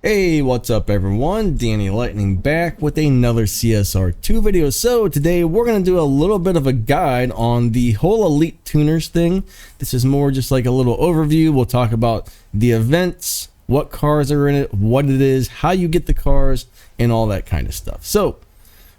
Hey, what's up everyone? Danny Lightning back with another CSR2 video. So today we're going to do a little bit of a guide on the whole Elite Tuners thing. This is more just like a little overview. We'll talk about the events, what cars are in it, what it is, how you get the cars, and all that kind of stuff. So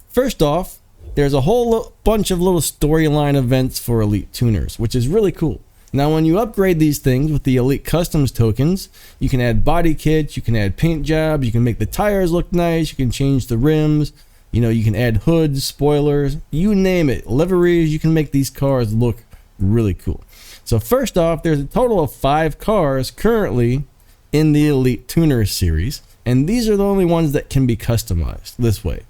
first off, there's a whole bunch of little storyline events for Elite Tuners, which is really cool. Now, when you upgrade these things with the Elite Customs tokens, you can add body kits, you can add paint jobs, you can make the tires look nice, you can change the rims, you can add hoods, spoilers, you name it, liveries, you can make these cars look really cool. So first off, there's a total of 5 cars currently in the Elite Tuners series, and these are the only ones that can be customized this way.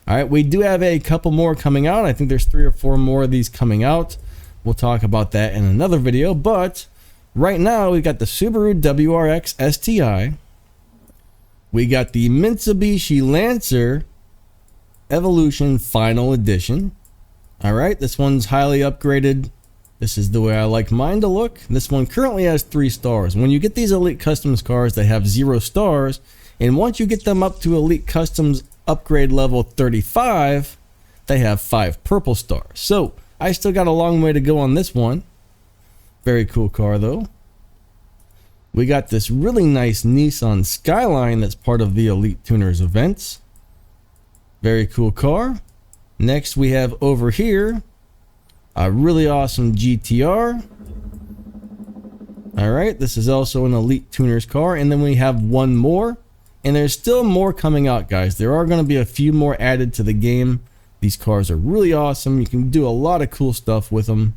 All right, we do have a couple more coming out. I think there's 3 or 4 more of these coming out. We'll talk about that in another video, but right now we've got the Subaru Wrx Sti. We got the Mitsubishi Lancer Evolution Final Edition. All right, this one's highly upgraded. This is the way I like mine to look. This one currently has 3 stars. When you get these Elite Customs cars, they have 0 stars, and once you get them up to Elite Customs upgrade level 35, they have 5 purple stars. So I still got a long way to go on this one. Very cool car though. We got this really nice Nissan Skyline that's part of the Elite Tuners events. Very cool car. Next we have over here a really awesome GTR. Alright, this is also an Elite Tuners car. And then we have one more. And there's still more coming out, guys. There are going to be a few more added to the game. These cars are really awesome. You can do a lot of cool stuff with them.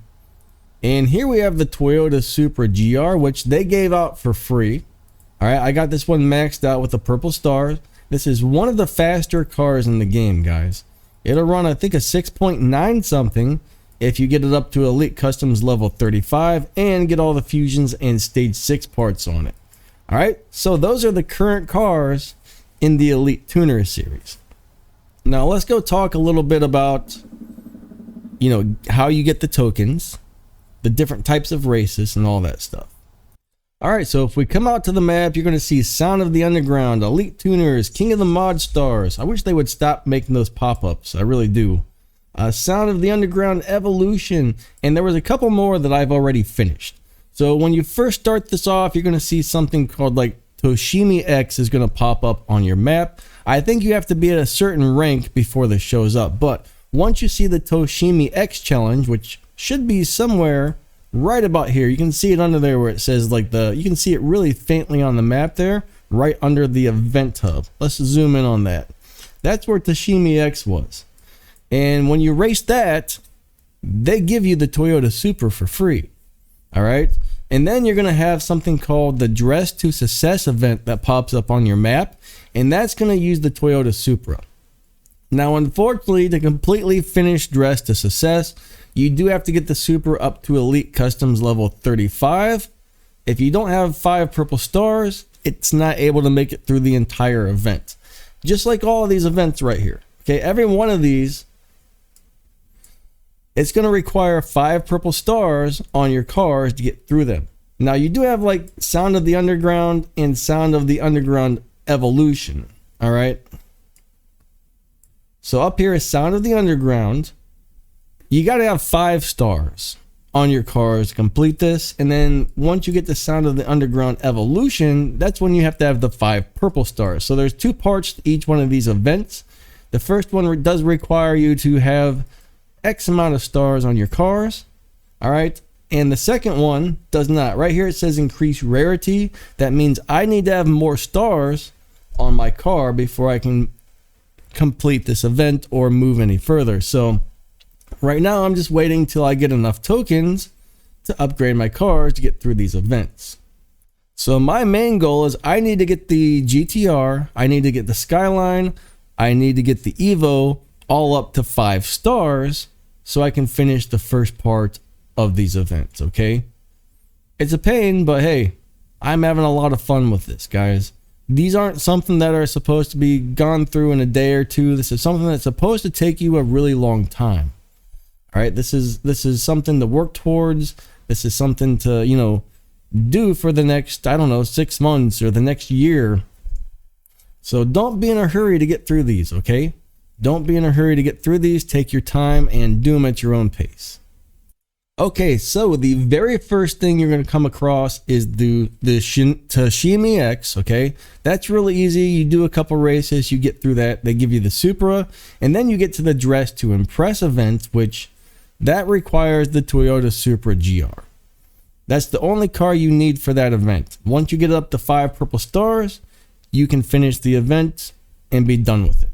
And here we have the Toyota Supra Gr, which they gave out for free. All right, I got this one maxed out with the purple stars. This is one of the faster cars in the game, guys. It'll run, I think, a 6.9 something if you get it up to Elite Customs level 35 and get all the fusions and stage 6 parts on it. All right, so those are the current cars in the Elite Tuners series. Now let's go talk a little bit about, how you get the tokens, the different types of races and all that stuff. All right, so if we come out to the map, you're going to see Sound of the Underground, Elite Tuners, King of the Mod Stars. I wish they would stop making those pop-ups. I really do. Sound of the Underground Evolution, and there was a couple more that I've already finished. So when you first start this off, you're going to see something called like Toshimi X is going to pop up on your map. I think you have to be at a certain rank before this shows up, but once you see the Toshimi X challenge, which should be somewhere right about here, you can see it under there where it says like you can see it really faintly on the map there, right under the event hub. Let's zoom in on that. That's where Toshimi X was. And when you race that, they give you the Toyota Supra for free. All right. And then you're going to have something called the Dress to Success event that pops up on your map. And that's going to use the Toyota Supra. Now, unfortunately, to completely finish Dress to Success, you do have to get the Supra up to Elite Customs level 35. If you don't have 5 purple stars, it's not able to make it through the entire event. Just like all of these events right here. Okay, every one of these, it's going to require 5 purple stars on your cars to get through them. Now, you do have like Sound of the Underground and Sound of the Underground Evolution. All right. So up here is Sound of the Underground. You got to have 5 stars on your cars to complete this. And then once you get the Sound of the Underground Evolution, that's when you have to have the 5 purple stars. So there's 2 parts to each one of these events. The first one does require you to have X amount of stars on your cars. All right. And the second one does not. Right here it says increase rarity. That means I need to have more stars on my car before I can complete this event or move any further. So right now I'm just waiting till I get enough tokens to upgrade my cars to get through these events. So my main goal is I need to get the GTR, I need to get the Skyline, I need to get the Evo all up to 5 stars so I can finish the first part of these events, okay? It's a pain, but hey, I'm having a lot of fun with this, guys. These aren't something that are supposed to be gone through in a day or two. This is something that's supposed to take you a really long time. All right, this is something to work towards. This is something to, do for the next, I don't know, 6 months or the next year. So don't be in a hurry to get through these, okay? Don't be in a hurry to get through these. Take your time and do them at your own pace. Okay, so the very first thing you're going to come across is the Tashimi X, okay? That's really easy. You do a couple races, you get through that. They give you the Supra, and then you get to the Dress to Impress event, which that requires the Toyota Supra Gr. That's the only car you need for that event. Once you get up to 5 purple stars, you can finish the event and be done with it.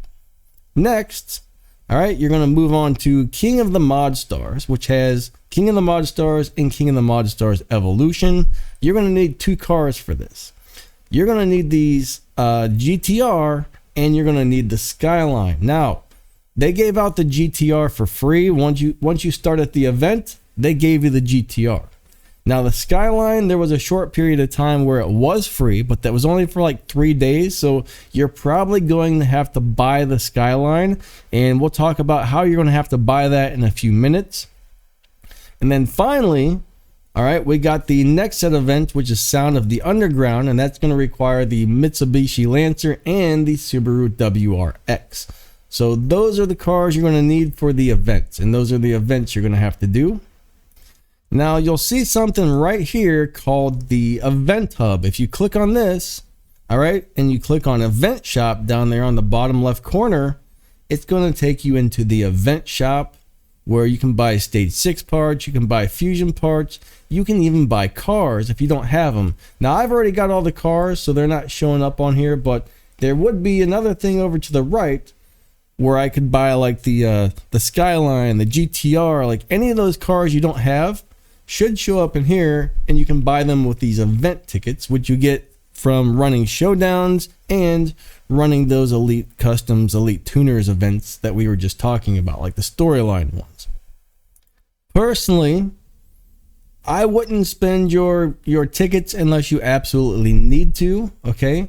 Next, all right, you're going to move on to King of the Mod Stars, which has King of the Mod Stars and King of the Mod Stars Evolution. You're going to need 2 cars for this. You're going to need these GTR, and you're going to need the Skyline. Now, they gave out the GTR for free. Once you start at the event, they gave you the GTR. Now, the Skyline, there was a short period of time where it was free, but that was only for like 3 days. So you're probably going to have to buy the Skyline, and we'll talk about how you're going to have to buy that in a few minutes. And then finally, all right, we got the next set event, which is Sound of the Underground, and that's going to require the Mitsubishi Lancer and the Subaru Wrx. So those are the cars you're going to need for the events, and those are the events you're going to have to do. Now, you'll see something right here called the Event Hub. If you click on this, all right, and you click on Event Shop down there on the bottom left corner, it's going to take you into the Event Shop where you can buy Stage 6 parts, you can buy Fusion parts, you can even buy cars if you don't have them. Now, I've already got all the cars, so they're not showing up on here, but there would be another thing over to the right where I could buy like the Skyline, the GTR, like any of those cars you don't have should show up in here, and you can buy them with these event tickets, which you get from running showdowns and running those Elite Customs, Elite Tuners events that we were just talking about, like the storyline ones. Personally, I wouldn't spend your tickets unless you absolutely need to, okay?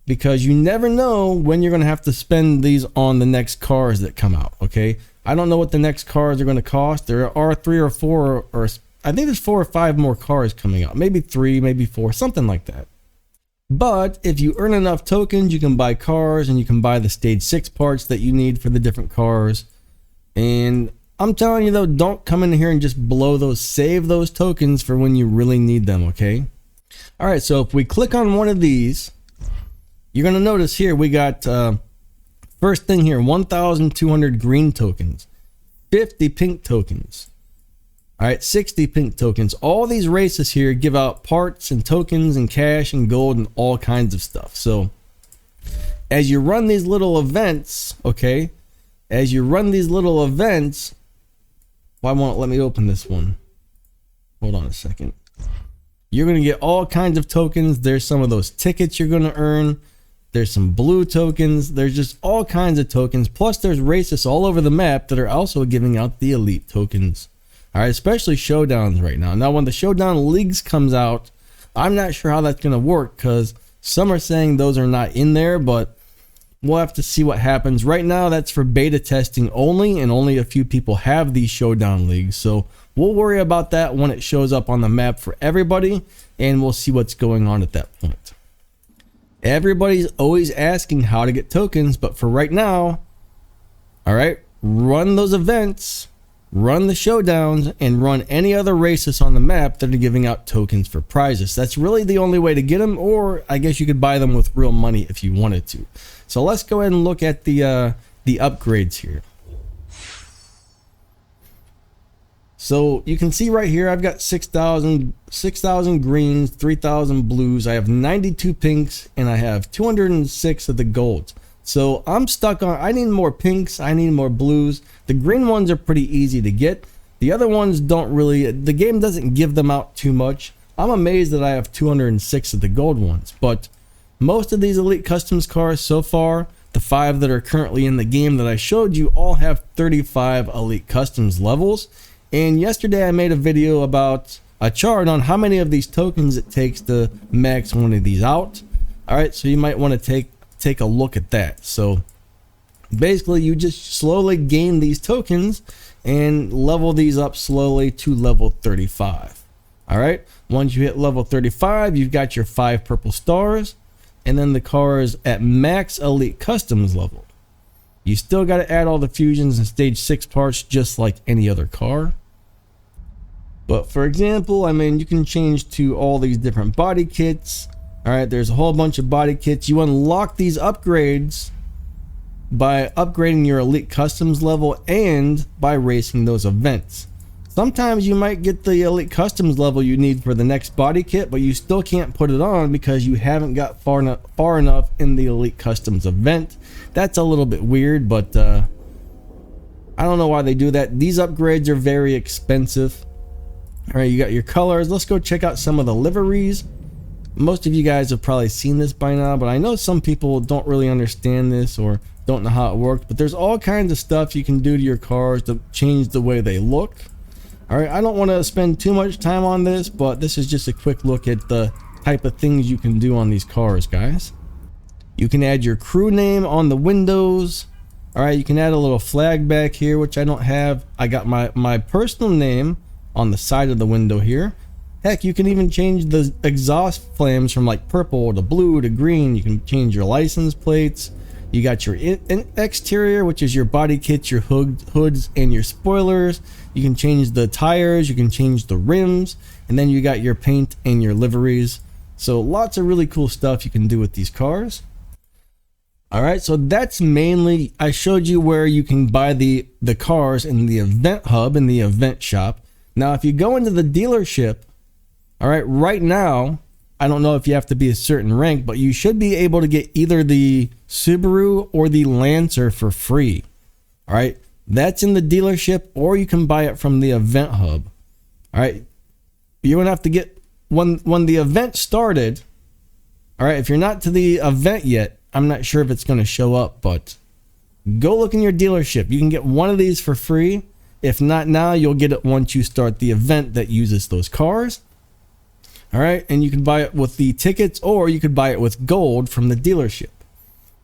Because you never know when you're going to have to spend these on the next cars that come out, okay? I don't know what the next cars are going to cost. There are 3 or 4 or I think there's 4 or 5 more cars coming out. Maybe 3, maybe 4, something like that. But if you earn enough tokens, you can buy cars and you can buy the Stage 6 parts that you need for the different cars. And I'm telling you though, don't come in here and just blow those. Save those tokens for when you really need them, okay? All right, so if we click on one of these, you're going to notice here we got, first thing here, 1,200 green tokens, 50 pink tokens. All right, 60 pink tokens. All these races here give out parts and tokens and cash and gold and all kinds of stuff. So as you run these little events, okay, as you run these little events, why won't it let me open this one? Hold on a second. You're going to get all kinds of tokens. There's some of those tickets you're going to earn. There's some blue tokens. There's just all kinds of tokens. Plus there's races all over the map that are also giving out the elite tokens. All right, especially showdowns right now. Now, when the showdown leagues comes out, I'm not sure how that's going to work because some are saying those are not in there, but we'll have to see what happens. Right now, that's for beta testing only, and only a few people have these showdown leagues. So we'll worry about that when it shows up on the map for everybody, and we'll see what's going on at that point. Everybody's always asking how to get tokens, but for right now, all right, run those events, run the showdowns, and run any other races on the map that are giving out tokens for prizes. That's really the only way to get them, or I guess you could buy them with real money if you wanted to. So let's go ahead and look at the upgrades here. So you can see right here, I've got 6,000 greens, 3,000 blues. I have 92 pinks, and I have 206 of the golds. So I'm stuck on, I need more pinks, I need more blues. The green ones are pretty easy to get. The other ones don't really, the game doesn't give them out too much. I'm amazed that I have 206 of the gold ones, but most of these Elite Customs cars so far, the 5 that are currently in the game that I showed you, all have 35 Elite Customs levels. And yesterday I made a video about a chart on how many of these tokens it takes to max one of these out. All right, so you might want to take a look at that. So basically you just slowly gain these tokens and level these up slowly to level 35. All right, once you hit level 35, you've got your 5 purple stars. and then the car is at max elite customs level. You still got to add all the fusions and stage 6 parts just like any other car. But for example, I mean, you can change to all these different body kits. All right, there's a whole bunch of body kits. You unlock these upgrades by upgrading your elite customs level and by racing those events. Sometimes you might get the elite customs level you need for the next body kit, but you still can't put it on because you haven't got far enough in the elite customs event. That's a little bit weird, but I don't know why they do that. These upgrades are very expensive. All right, you got your colors. Let's go check out some of the liveries. Most of you guys have probably seen this by now, but I know some people don't really understand this or don't know how it works. But there's all kinds of stuff you can do to your cars to change the way they look. All right, I don't want to spend too much time on this, but this is just a quick look at the type of things you can do on these cars, guys. You can add your crew name on the windows. All right, you can add a little flag back here, which I don't have. I got my personal name on the side of the window here. Heck, you can even change the exhaust flames from like purple to blue to green. You can change your license plates. You got your exterior, which is your body kits, your hoods, and your spoilers. You can change the tires, you can change the rims, and then you got your paint and your liveries. So lots of really cool stuff you can do with these cars. All right, so that's mainly, I showed you where you can buy the cars in the event hub, in the event shop. Now, if you go into the dealership, all right, right now, I don't know if you have to be a certain rank, but you should be able to get either the Subaru or the Lancer for free. All right, that's in the dealership, or you can buy it from the event hub. All right, you're gonna have to get when the event started. All right, if you're not to the event yet, I'm not sure if it's going to show up, but go look in your dealership. You can get one of these for free. If not now, you'll get it once you start the event that uses those cars. All right, and you can buy it with the tickets, or you could buy it with gold from the dealership.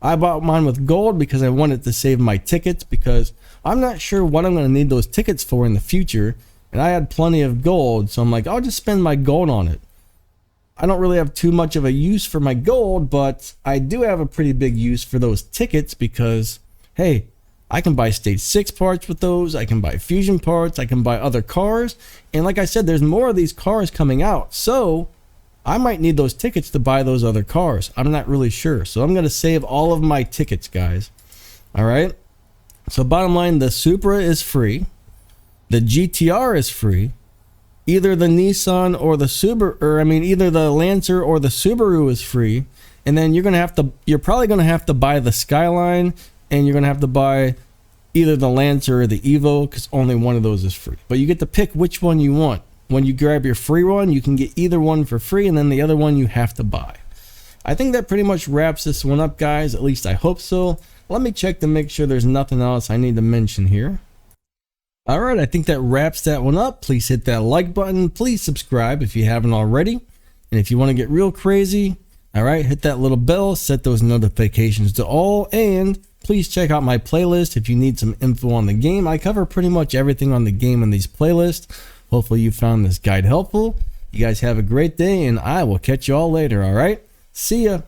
I bought mine with gold because I wanted to save my tickets, because I'm not sure what I'm going to need those tickets for in the future, and I had plenty of gold, so I'm like, I'll just spend my gold on it. I don't really have too much of a use for my gold, but I do have a pretty big use for those tickets because, hey, I can buy stage 6 parts with those. I can buy fusion parts. I can buy other cars. And like I said, there's more of these cars coming out. So I might need those tickets to buy those other cars. I'm not really sure. So I'm going to save all of my tickets, guys. All right. So bottom line, the Supra is free. The GTR is free. Either the Nissan or the Subaru, or I mean, either the Lancer or the Subaru is free. And then you're probably going to have to buy the Skyline, and you're going to have to buy either the Lancer or the Evo, because only one of those is free. But you get to pick which one you want. When you grab your free one, you can get either one for free, and then the other one you have to buy. I think that pretty much wraps this one up, guys. At least I hope so. Let me check to make sure there's nothing else I need to mention here. All right, I think that wraps that one up. Please hit that like button. Please subscribe if you haven't already. And if you want to get real crazy, all right, hit that little bell, set those notifications to all, and please check out my playlist if you need some info on the game. I cover pretty much everything on the game in these playlists. Hopefully you found this guide helpful. You guys have a great day, and I will catch you all later, all right? See ya.